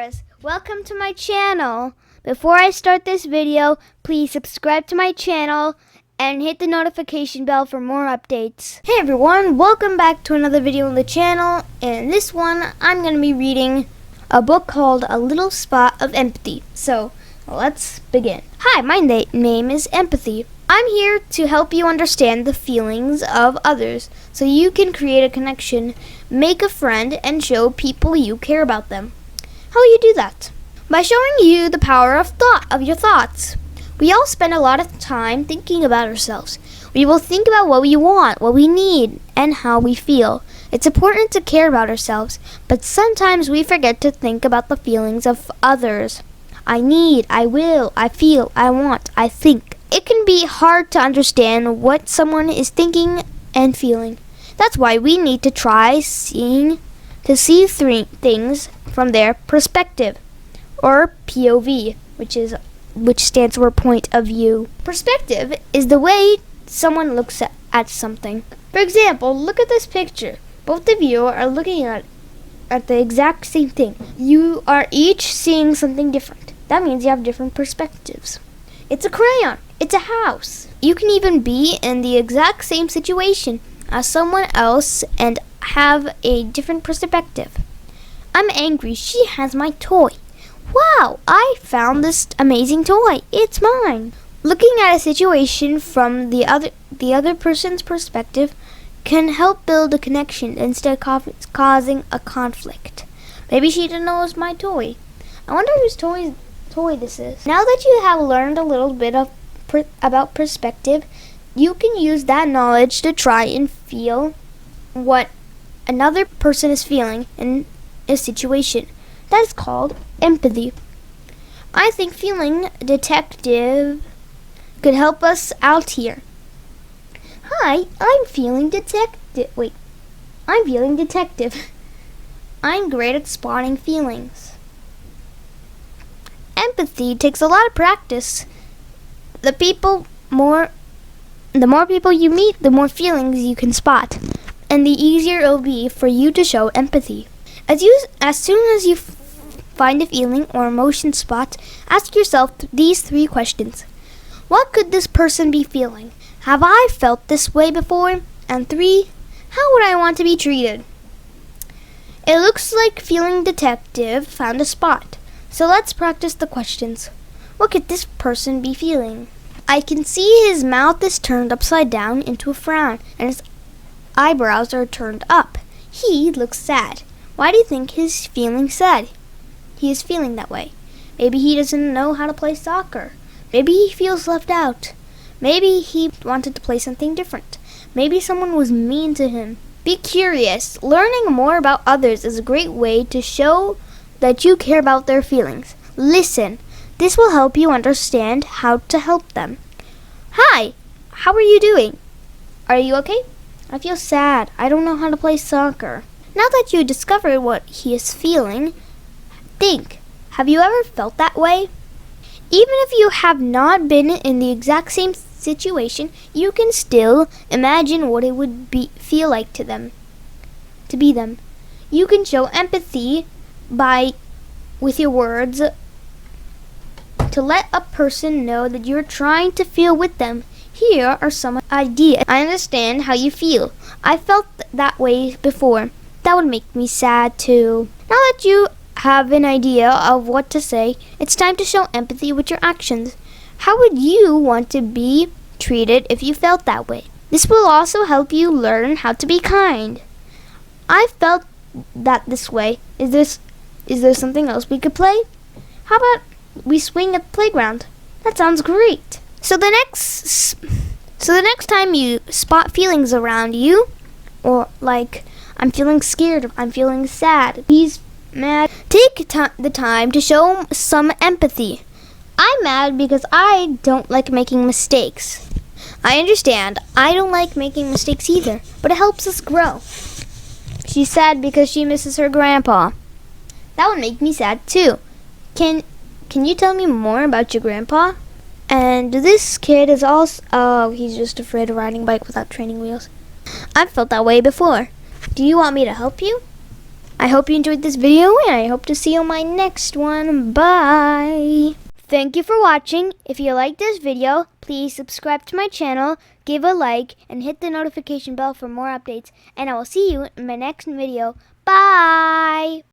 viewers, welcome to my channel. Before I start this video, please subscribe to my channel and hit the notification bell for more updates. Hey everyone, welcome back to another video on the channel. And in this one, I'm going to be reading a book called A Little Spot of Empathy. So, let's begin. Hi, my name is Empathy. I'm here to help you understand the feelings of others so you can create a connection, make a friend, and show people you care about them. How will you do that? By showing you the power of your thoughts. We all spend a lot of time thinking about ourselves. We will think about what we want, what we need, and how we feel. It's important to care about ourselves, but sometimes we forget to think about the feelings of others. I need, I will, I feel, I want, I think. It can be hard to understand what someone is thinking and feeling. That's why we need to try see three things from their perspective, or POV, which stands for point of view. Perspective is the way someone looks at something. For example, look at this picture. Both of you are looking at the exact same thing. You are each seeing something different. That means you have different perspectives. It's a crayon. It's a house. You can even be in the exact same situation as someone else and have a different perspective. I'm angry. She has my toy. Wow, I found this amazing toy. It's mine. Looking at a situation from the other person's perspective can help build a connection instead of causing a conflict. Maybe she didn't know it was my toy. I wonder whose toy this is. Now that you have learned a little bit about perspective, you can use that knowledge to try and feel what another person is feeling in a situation. That is called empathy. I think feeling detective could help us out here. Hi, I'm feeling detective. I'm feeling detective. I'm great at spotting feelings. Empathy takes a lot of practice. The more people you meet, the more feelings you can spot, and the easier it will be for you to show empathy. As soon as you find a feeling or emotion spot, ask yourself these 3 questions. What could this person be feeling? Have I felt this way before? And 3, how would I want to be treated? It looks like feeling detective found a spot. So let's practice the questions. What could this person be feeling? I can see his mouth is turned upside down into a frown, and his eyebrows are turned up. He looks sad. Why do you think he's feeling sad? He is feeling that way. Maybe he doesn't know how to play soccer. Maybe he feels left out. Maybe he wanted to play something different. Maybe someone was mean to him. Be curious. Learning more about others is a great way to show that you care about their feelings. Listen. This will help you understand how to help them. Hi, how are you doing? Are you okay? I feel sad. I don't know how to play soccer. Now that you discovered what he is feeling, think, have you ever felt that way? Even if you have not been in the exact same situation, you can still imagine what it would feel like to be them. You can show empathy with your words to let a person know that you're trying to feel with them. Here are some ideas. I understand how you feel. I felt that way before. That would make me sad too. Now that you have an idea of what to say, it's time to show empathy with your actions. How would you want to be treated if you felt that way? This will also help you learn how to be kind. I felt that this way. Is there something else we could play? How about we swing at the playground? That sounds great. So the next time you spot feelings around you, or like, I'm feeling scared, I'm feeling sad, he's mad, take the time to show some empathy. I'm mad because I don't like making mistakes. I understand. I don't like making mistakes either, but it helps us grow. She's sad because she misses her grandpa. That would make me sad too. Can you tell me more about your grandpa? And this kid is also... he's just afraid of riding a bike without training wheels. I've felt that way before. Do you want me to help you? I hope you enjoyed this video, and I hope to see you on my next one. Bye! Thank you for watching. If you like this video, please subscribe to my channel, give a like, and hit the notification bell for more updates. And I will see you in my next video. Bye!